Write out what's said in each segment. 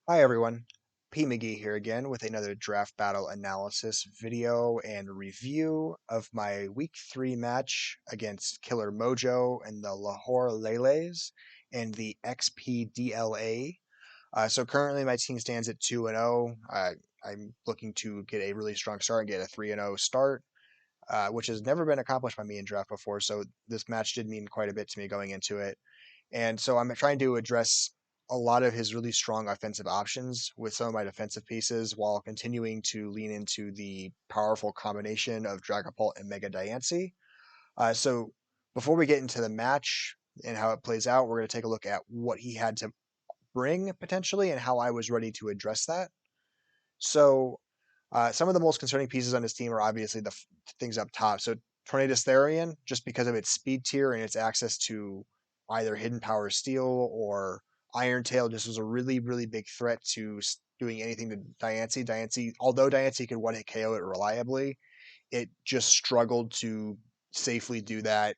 Hi everyone, McGee here again with another draft battle analysis video and review of my week 3 match against Killer Mojo and the Lahore Lele's and the XPDLA. So currently my team stands at 2-0. I'm looking to get a really strong start and get a 3-0 start, which has never been accomplished by me in draft before. So this match did mean quite a bit to me going into it. And so I'm trying to address a lot of his really strong offensive options with some of my defensive pieces while continuing to lean into the powerful combination of Dragapult and Mega Diancie. So before we get into the match and how it plays out, we're going to take a look at what he had to bring potentially and how I was ready to address that. So some of the most concerning pieces on his team are obviously the things up top. So Tornadus Therian, just because of its speed tier and its access to either Hidden Power Steel or Iron Tail, just was a really, really big threat to doing anything to Diancie. Diancie, although Diancie could one hit KO it reliably, it just struggled to safely do that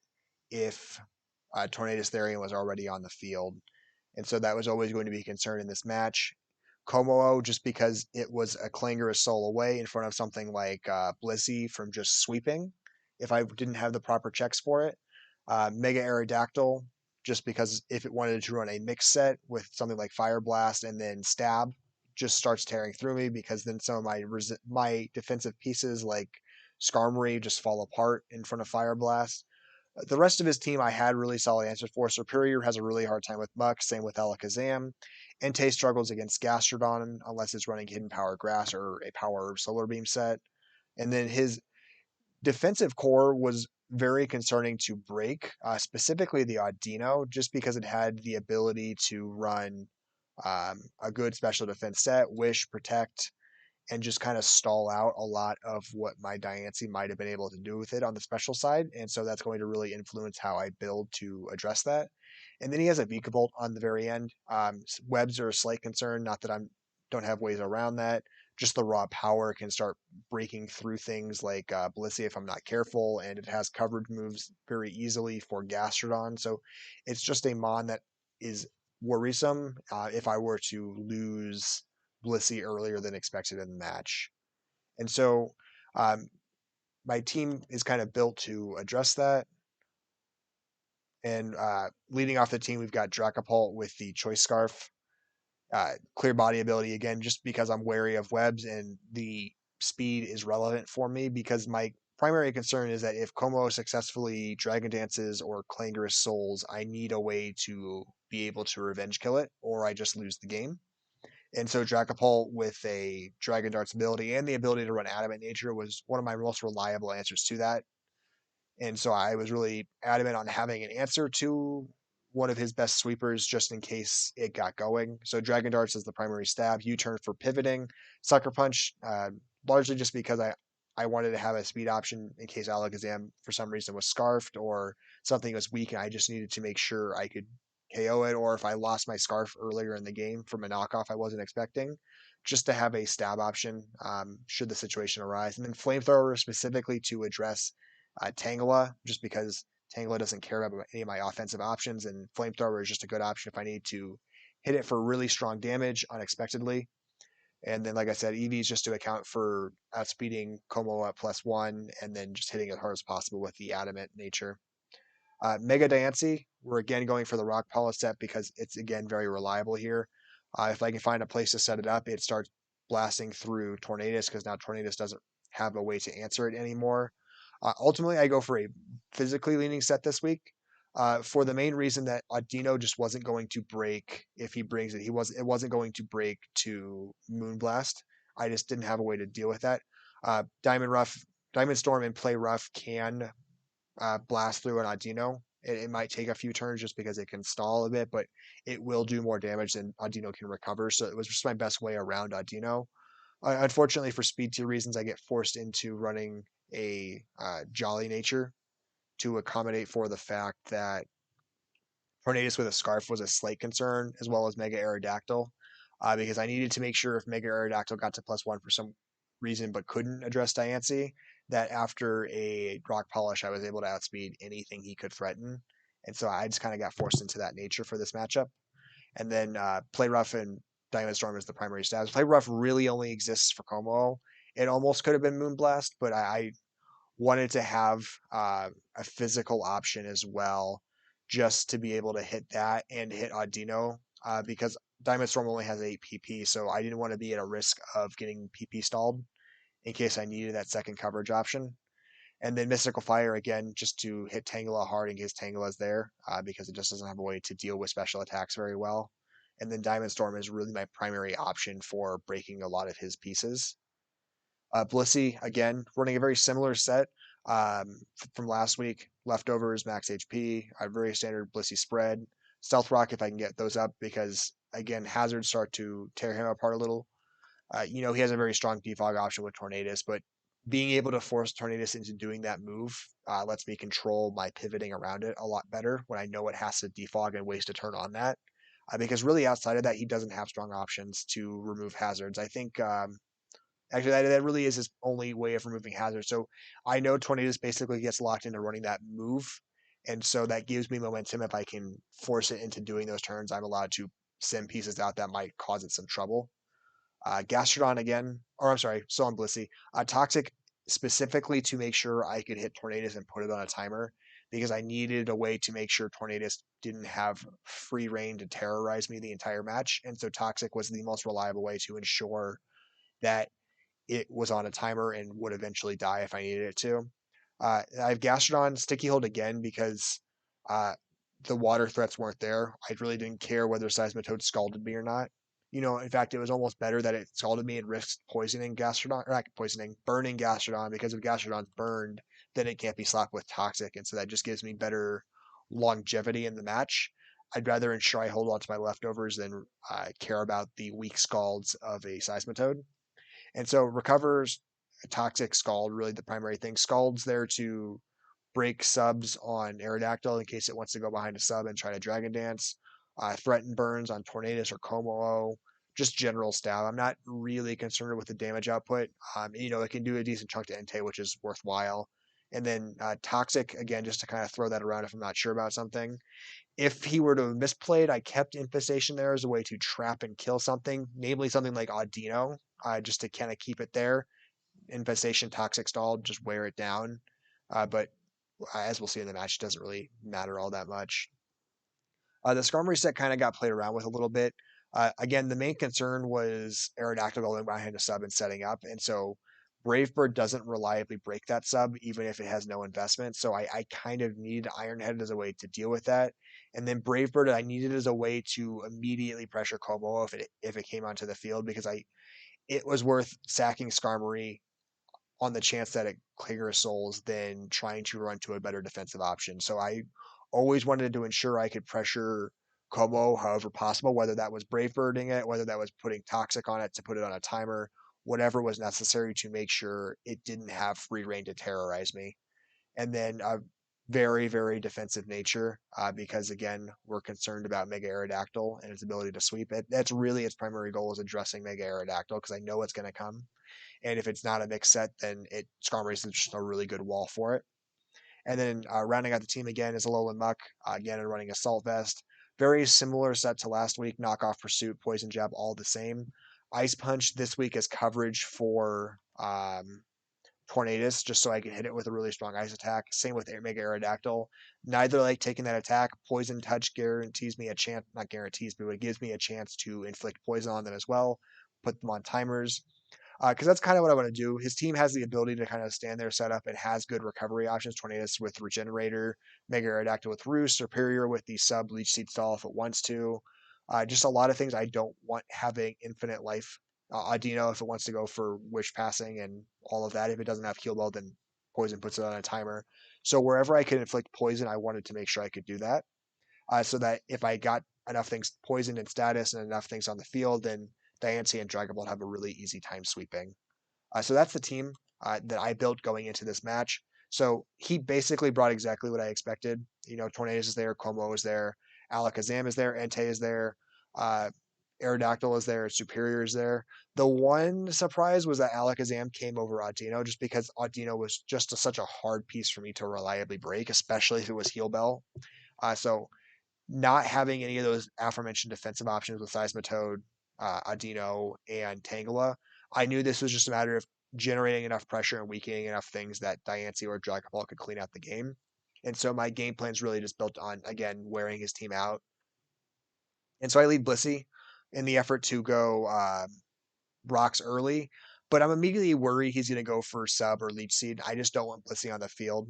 if Tornadus Therian was already on the field. And so that was always going to be a concern in this match. Komodo, just because it was a clangorous soul away in front of something like Blissey from just sweeping, if I didn't have the proper checks for it. Mega Aerodactyl, just because if it wanted to run a mix set with something like Fire Blast and then Stab, just starts tearing through me because then some of my defensive pieces like Skarmory just fall apart in front of Fire Blast. The rest of his team I had really solid answers for. Superior has a really hard time with Muck, same with Alakazam. Entei struggles against Gastrodon unless it's running Hidden Power Grass or a Power Solar Beam set. And then his defensive core was very concerning to break, specifically the Audino, just because it had the ability to run a good special defense set, Wish, Protect, and just kind of stall out a lot of what my Diancie might have been able to do with it on the special side. And so that's going to really influence how I build to address that. And then he has a Vikavolt on the very end. Webs are a slight concern, not that I don't have ways around that. Just the raw power can start breaking through things like Blissey if I'm not careful, and it has coverage moves very easily for Gastrodon. So it's just a Mon that is worrisome if I were to lose Blissey earlier than expected in the match. And so um, my team is kind of built to address that. And leading off the team, we've got Dragapult with the Choice Scarf. Clear body ability, again, just because I'm wary of webs and the speed is relevant for me because my primary concern is that if Como successfully Dragon Dances or Clangorous Souls, I need a way to be able to revenge kill it or I just lose the game. And so Dragapult with a Dragon Darts ability and the ability to run Adamant Nature was one of my most reliable answers to that. And so I was really adamant on having an answer to one of his best sweepers just in case it got going. So Dragon Darts is the primary stab, U-turn for pivoting, Sucker Punch, largely just because I wanted to have a speed option in case Alakazam for some reason was scarfed or something was weak and I just needed to make sure I could KO it, or if I lost my scarf earlier in the game from a knockoff I wasn't expecting, just to have a stab option should the situation arise. And then Flamethrower specifically to address Tangela, just because Tangela doesn't care about any of my offensive options, and Flamethrower is just a good option if I need to hit it for really strong damage unexpectedly. And then, like I said, EV is just to account for outspeeding Como at +1 and then just hitting it as hard as possible with the adamant nature. Mega Diancie, we're again going for the Rock Polish set because it's again very reliable here. If I can find a place to set it up, it starts blasting through Tornadus because now Tornadus doesn't have a way to answer it anymore. Ultimately, I go for a physically leaning set this week. For the main reason that Audino just wasn't going to break if he brings it. It wasn't going to break to Moonblast. I just didn't have a way to deal with that. Diamond Storm and Play Rough can blast through an Audino. It might take a few turns just because it can stall a bit, but it will do more damage than Audino can recover. So it was just my best way around Audino. Unfortunately, for speed tier reasons, I get forced into running a Jolly Nature to accommodate for the fact that Tornadus with a Scarf was a slight concern, as well as Mega Aerodactyl, because I needed to make sure if Mega Aerodactyl got to +1 for some reason but couldn't address Diancie, that after a Rock Polish, I was able to outspeed anything he could threaten. And so I just kind of got forced into that nature for this matchup. And then Play Rough and Diamond Storm is the primary status. Play Rough really only exists for Como. It almost could have been Moonblast, but I wanted to have a physical option as well, just to be able to hit that and hit Audino, because Diamond Storm only has 8 PP, so I didn't want to be at a risk of getting PP stalled in case I needed that second coverage option. And then Mystical Fire again, just to hit Tangela hard in case Tangela's there, because it just doesn't have a way to deal with special attacks very well. And then Diamond Storm is really my primary option for breaking a lot of his pieces. Blissey, again, running a very similar set from last week. Leftovers, max HP, a very standard Blissey spread. Stealth Rock, if I can get those up, because, again, hazards start to tear him apart a little. He has a very strong defog option with Tornadus, but being able to force Tornadus into doing that move lets me control my pivoting around it a lot better when I know it has to defog and waste a turn on that. Because really, outside of that, he doesn't have strong options to remove hazards. I think actually that really is his only way of removing hazards. So I know Tornadus basically gets locked into running that move, and so that gives me momentum. If I can force it into doing those turns, I'm allowed to send pieces out that might cause it some trouble. Gastrodon again, or I'm sorry, still on Blissey. Toxic specifically to make sure I could hit Tornadus and put it on a timer, because I needed a way to make sure Tornadus didn't have free reign to terrorize me the entire match. And so Toxic was the most reliable way to ensure that it was on a timer and would eventually die if I needed it to. I have Gastrodon Sticky Hold again because uh, the water threats weren't there. I really didn't care whether Seismitoad scalded me or not. In fact, it was almost better that it scalded me and risked poisoning Gastrodon, or not poisoning, burning Gastrodon, because if Gastrodon's burned, then it can't be slapped with Toxic. And so that just gives me better longevity in the match. I'd rather ensure I hold on to my leftovers than care about the weak scalds of a Seismitoad. And so recovers toxic scald, really the primary thing. Scald's there to break subs on Aerodactyl in case it wants to go behind a sub and try to Dragon Dance. Threaten burns on Tornadus or Como. Just general stab. I'm not really concerned with the damage output. It can do a decent chunk to Entei, which is worthwhile. And then Toxic, again, just to kind of throw that around if I'm not sure about something. If he were to have misplayed, I kept Infestation there as a way to trap and kill something, namely something like Audino, just to kind of keep it there. Infestation, Toxic Stall, just wear it down. But as we'll see in the match, it doesn't really matter all that much. The Scrum reset kind of got played around with a little bit. Again, the main concern was Aerodactyl going behind a sub and setting up. And so Bravebird doesn't reliably break that sub, even if it has no investment. So I kind of needed Ironhead as a way to deal with that. And then Bravebird, I needed as a way to immediately pressure Como if it came onto the field, because it was worth sacking Skarmory on the chance that it clears souls than trying to run to a better defensive option. So I always wanted to ensure I could pressure Como however possible, whether that was Brave Birding it, whether that was putting Toxic on it to put it on a timer, whatever was necessary to make sure it didn't have free reign to terrorize me. And then a very, very defensive nature, because again, we're concerned about Mega Aerodactyl and its ability to sweep it. That's really its primary goal, is addressing Mega Aerodactyl, because I know it's going to come. And if it's not a mixed set, then Scrum Race is just a really good wall for it. And then rounding out the team again is Alolan Muck, again, and running Assault Vest. Very similar set to last week. Knockoff Pursuit, Poison Jab, all the same. Ice Punch this week is coverage for Tornadus, just so I can hit it with a really strong ice attack. Same with Mega Aerodactyl. Neither like taking that attack. Poison Touch guarantees me a chance, not guarantees, but it gives me a chance to inflict poison on them as well. Put them on timers, because that's kind of what I want to do. His team has the ability to kind of stand there, set up, and has good recovery options. Tornadus with Regenerator, Mega Aerodactyl with Roost, Superior with the sub Leech Seed Stall if it wants to. Just a lot of things I don't want having infinite life. Audino if it wants to go for Wish Passing and all of that. If it doesn't have Heal Bell, then Poison puts it on a timer. So wherever I could inflict poison, I wanted to make sure I could do that. So that if I got enough things poisoned in status and enough things on the field, then Diancie and Dragapult have a really easy time sweeping. So that's the team that I built going into this match. So he basically brought exactly what I expected. Tornadus is there, Como is there, Alakazam is there, Entei is there, uh, Aerodactyl is there, Superior is there. The one surprise was that Alakazam came over Audino, just because Audino was just such a hard piece for me to reliably break, especially if it was Heal Bell. So not having any of those aforementioned defensive options with Seismitoad Adino, and Tangela. I knew this was just a matter of generating enough pressure and weakening enough things that Diancie or Dragapult could clean out the game. And so my game plan is really just built on, again, wearing his team out. And so I lead Blissey in the effort to go rocks early, but I'm immediately worried he's going to go for sub or leech seed. I just don't want Blissey on the field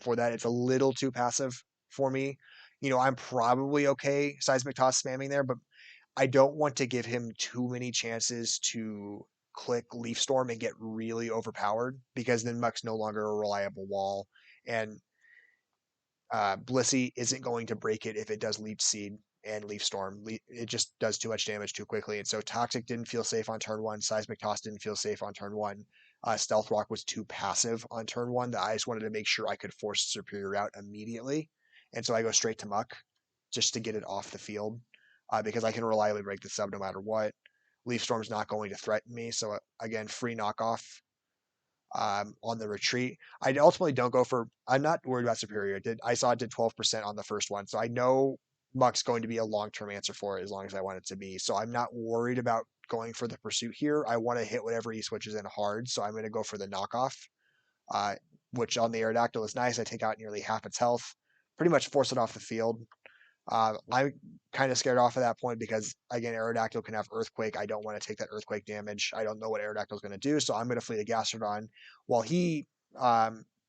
for that. It's a little too passive for me. I'm probably okay seismic toss spamming there, but I don't want to give him too many chances to click Leaf Storm and get really overpowered because then Muck's no longer a reliable wall. And Blissey isn't going to break it if it does Leech Seed and Leaf Storm. It just does too much damage too quickly. And so Toxic didn't feel safe on turn one. Seismic Toss didn't feel safe on turn one. Stealth Rock was too passive on turn one that I just wanted to make sure I could force Superior out immediately. And so I go straight to Muck just to get it off the field because I can reliably break the sub no matter what. Leaf Storm's not going to threaten me. So again, free knockoff on the retreat. I ultimately don't go for. I'm not worried about Superior. I saw it did 12% on the first one, so I know Muck's going to be a long-term answer for it as long as I want it to be. So I'm not worried about going for the pursuit here. I want to hit whatever he switches in hard, so I'm going to go for the knockoff, uh, which on the Aerodactyl is nice. I take out nearly half its health, pretty much force it off the field. I'm kind of scared off at that point because, again, Aerodactyl can have Earthquake. I don't want to take that Earthquake damage. I don't know what Aerodactyl is going to do, so I'm going to flee to Gastrodon. While he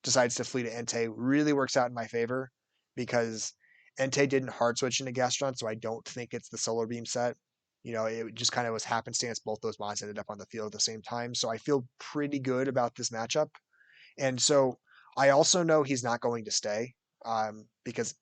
decides to flee to Entei, really works out in my favor because Entei didn't hard switch into Gastrodon, so I don't think it's the Solar Beam set. It just kind of was happenstance. Both those mods ended up on the field at the same time, so I feel pretty good about this matchup. And so I also know he's not going to stay because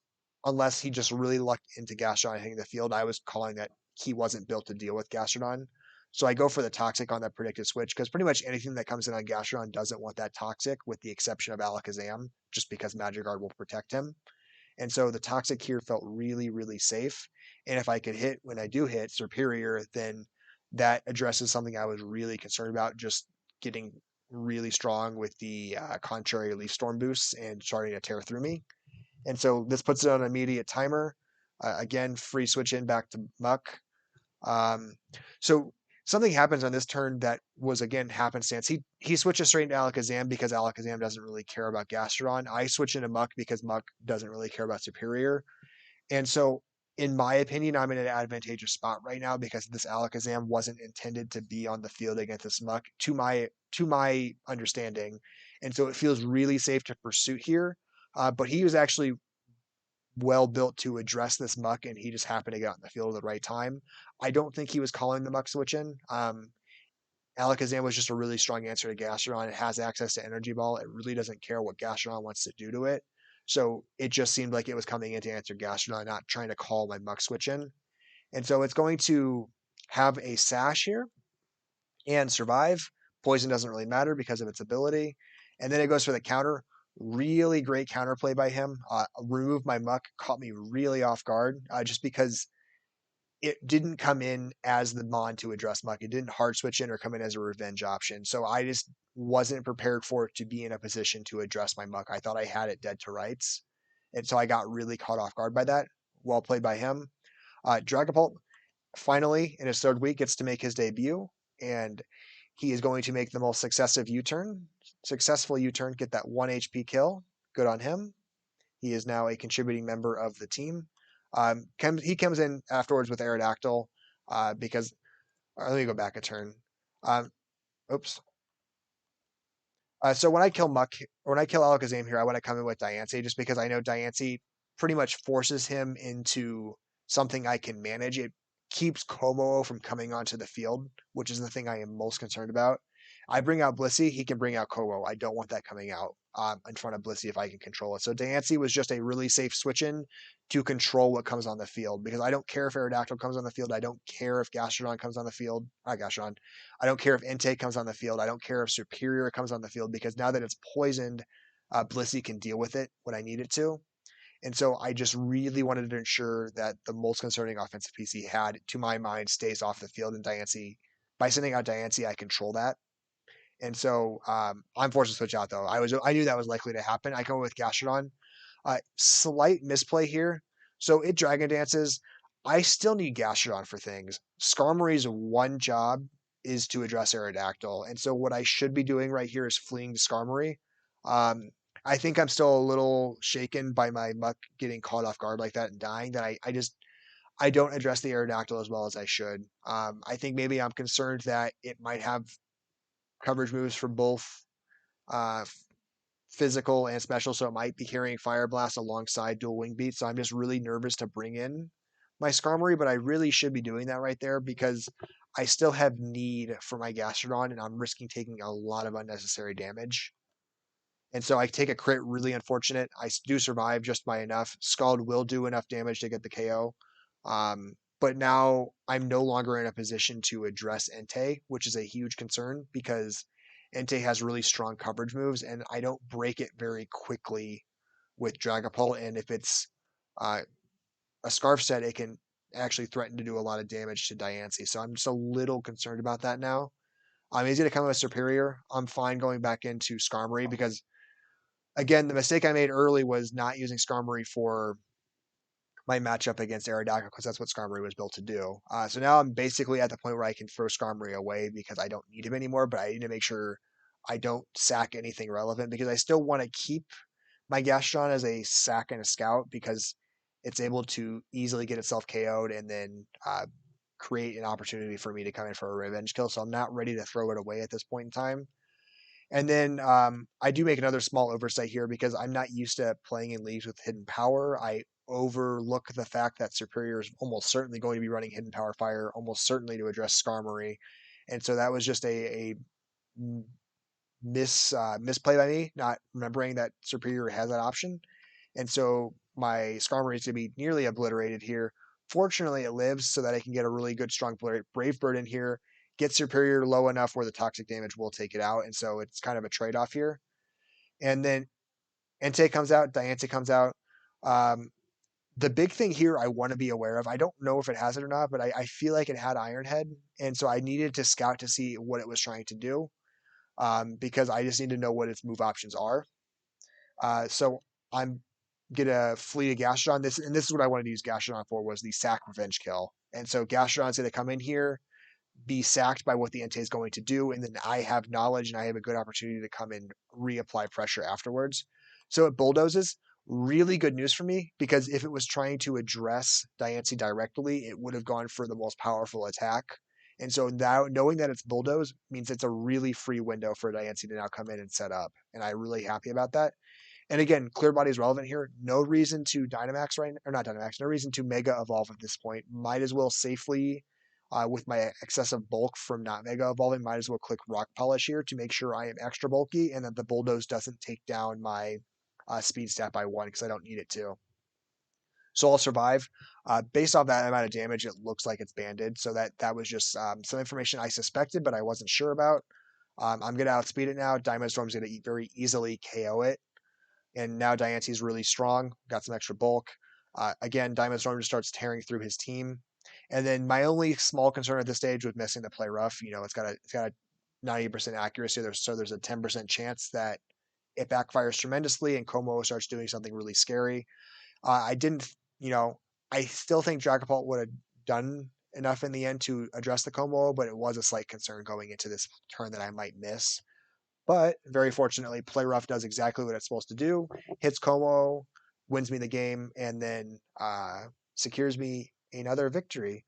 unless he just really lucked into Gastrodon hitting the field, I was calling that he wasn't built to deal with Gastrodon. So I go for the Toxic on that predicted switch because pretty much anything that comes in on Gastrodon doesn't want that Toxic, with the exception of Alakazam, just because Magic Guard will protect him. And so the Toxic here felt really, really safe. And if I could hit when I do hit Superior, then that addresses something I was really concerned about, just getting really strong with the contrary Leaf Storm boosts and starting to tear through me. And so this puts it on an immediate timer. Again, free switch in back to Muck. Um, so something happens on this turn that was, again, happenstance. He switches straight into Alakazam because Alakazam doesn't really care about Gastrodon. I switch into Muck because Muck doesn't really care about Superior. And so, in my opinion, I'm in an advantageous spot right now because this Alakazam wasn't intended to be on the field against this Muck, to my understanding. And so it feels really safe to pursue here. But he was actually well built to address this Muck, and he just happened to get out in the field at the right time. I don't think he was calling the Muck switch in. Alakazam was just a really strong answer to Gastrodon. It has access to Energy Ball. It really doesn't care what Gastrodon wants to do to it. So it just seemed like it was coming in to answer Gastrodon, not trying to call my Muck switch in. And so it's going to have a Sash here and survive. Poison doesn't really matter because of its ability. And then it goes for the counter. Really great counterplay by him. Remove my Muck caught me really off guard just because it didn't come in as the Mon to address Muck. It didn't hard switch in or come in as a revenge option. So I just wasn't prepared for it to be in a position to address my Muck. I thought I had it dead to rights. And so I got really caught off guard by that. Well played by him. Dragapult finally, in his third week, gets to make his debut. And he is going to make the most successful U-turn, get that 1 HP kill. Good on him. He is now a contributing member of the team. He comes in afterwards with Aerodactyl because. Let me go back a turn. Um, oops. So when I kill Alakazam here, I want to come in with Diancie just because I know Diancie pretty much forces him into something I can manage. It keeps Komo from coming onto the field, which is the thing I am most concerned about. I bring out Blissey, he can bring out Komo. I don't want that coming out in front of Blissey if I can control it. So Diancie was just a really safe switch in to control what comes on the field because I don't care if Aerodactyl comes on the field. I don't care if Gastrodon comes on the field. Gastrodon. I don't care if Entei comes on the field. I don't care if Superior comes on the field because now that it's poisoned, Blissey can deal with it when I need it to. And so I just really wanted to ensure that the most concerning offensive piece he had, to my mind, stays off the field. And Diancie, by sending out Diancie, I control that. And so I'm forced to switch out though. I knew that was likely to happen. I come with Gastrodon. Slight misplay here. So it Dragon Dances. I still need Gastrodon for things. Skarmory's one job is to address Aerodactyl, and so what I should be doing right here is fleeing to Skarmory. Um, I think I'm still a little shaken by my Muck getting caught off guard like that and dying. That I don't address the Aerodactyl as well as I should. I think maybe I'm concerned that it might have coverage moves for both uh, physical and special, so it might be carrying Fire Blast alongside Dual Wing Beat. So I'm just really nervous to bring in my Skarmory, but I really should be doing that right there because I still have need for my Gastrodon, and I'm risking taking a lot of unnecessary damage. And so I take a crit, really unfortunate. I do survive just by enough. Scald will do enough damage to get the KO. But now I'm no longer in a position to address Entei, which is a huge concern because Entei has really strong coverage moves, and I don't break it very quickly with Dragapult. And if it's uh, a Scarf set, it can actually threaten to do a lot of damage to Diancie. So I'm just a little concerned about that now. He's going to come with Superior. I'm fine going back into Skarmory because again, the mistake I made early was not using Skarmory for my matchup against Aerodactyl because that's what Skarmory was built to do. So now I'm basically at the point where I can throw Skarmory away because I don't need him anymore, but I need to make sure I don't sack anything relevant because I still want to keep my Gastron as a sack and a scout because it's able to easily get itself KO'd and then create an opportunity for me to come in for a revenge kill. So I'm not ready to throw it away at this point in time. And then I do make another small oversight here because I'm not used to playing in leagues with hidden power. I overlook the fact that Superior is almost certainly going to be running hidden power fire, almost certainly to address Skarmory. And so that was just a misplay by me, not remembering that Superior has that option. And so my Skarmory is going to be nearly obliterated here. Fortunately, it lives so that I can get a really good, strong Brave Bird in here, get Superior low enough where the toxic damage will take it out. And so it's kind of a trade off here. And then Entei comes out, Diancie comes out. Um, the big thing here I want to be aware of, I don't know if it has it or not, but I feel like it had Iron Head. And so I needed to scout to see what it was trying to do because I just need to know what its move options are. So I'm gonna flee to Gastrodon. This is what I wanted to use Gastrodon for was the sack revenge kill. And so Gastrodon's gonna come in here, be sacked by what the Entei is going to do, and then I have knowledge and I have a good opportunity to come and reapply pressure afterwards. So it bulldozes. Really good news for me because if it was trying to address Diancie directly, it would have gone for the most powerful attack. And so now knowing that it's bulldoze means it's a really free window for Diancie to now come in and set up. And I'm really happy about that. And again, Clear Body is relevant here. No reason to Dynamax right or not Dynamax. No reason to Mega Evolve at this point. Might as well safely, with my excessive bulk from not Mega Evolving, might as well click Rock Polish here to make sure I am extra bulky and that the Bulldoze doesn't take down my speed stat by 1 because I don't need it to. So I'll survive. Based off that amount of damage, it looks like it's banded. So that was just some information I suspected, but I wasn't sure about. I'm going to outspeed it now. Diamond Storm's going to very easily KO it. And now Diancie's really strong, got some extra bulk. Again, Diamond Storm just starts tearing through his team. And then my only small concern at this stage was missing the play rough. You know, it's got a 90% accuracy. There's a 10% chance that it backfires tremendously and Como starts doing something really scary. I didn't, you know, I still think Dragapult would have done enough in the end to address the Como, but it was a slight concern going into this turn that I might miss. But very fortunately, Play Rough does exactly what it's supposed to do. Hits Como, wins me the game, and then secures me another victory.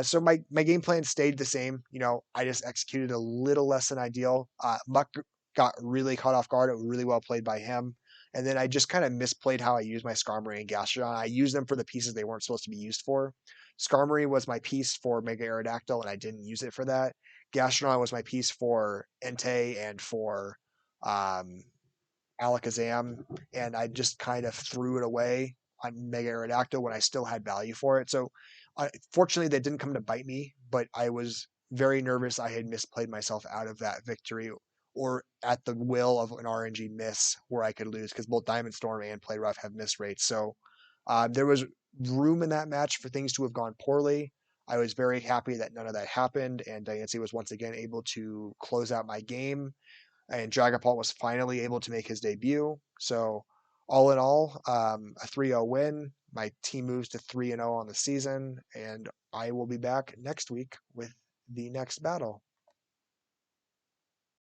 So my game plan stayed the same. You know, I just executed a little less than ideal. Muck got really caught off guard. It was really well played by him. And then I just kind of misplayed how I used my Skarmory and Gastrodon. I used them for the pieces they weren't supposed to be used for. Skarmory was my piece for Mega Aerodactyl, and I didn't use it for that. Gastrodon was my piece for Entei and for um, Alakazam, and I just kind of threw it away on Mega Aerodactyl when I still had value for it. So, fortunately, that didn't come to bite me, but I was very nervous I had misplayed myself out of that victory or at the will of an RNG miss where I could lose because both Diamond Storm and Play Rough have miss rates. So, there was room in that match for things to have gone poorly. I was very happy that none of that happened, and Diancie was once again able to close out my game and Dragapult was finally able to make his debut. So, all in all, a 3-0 win. my team moves to 3-0 on the season, and I will be back next week with the next battle.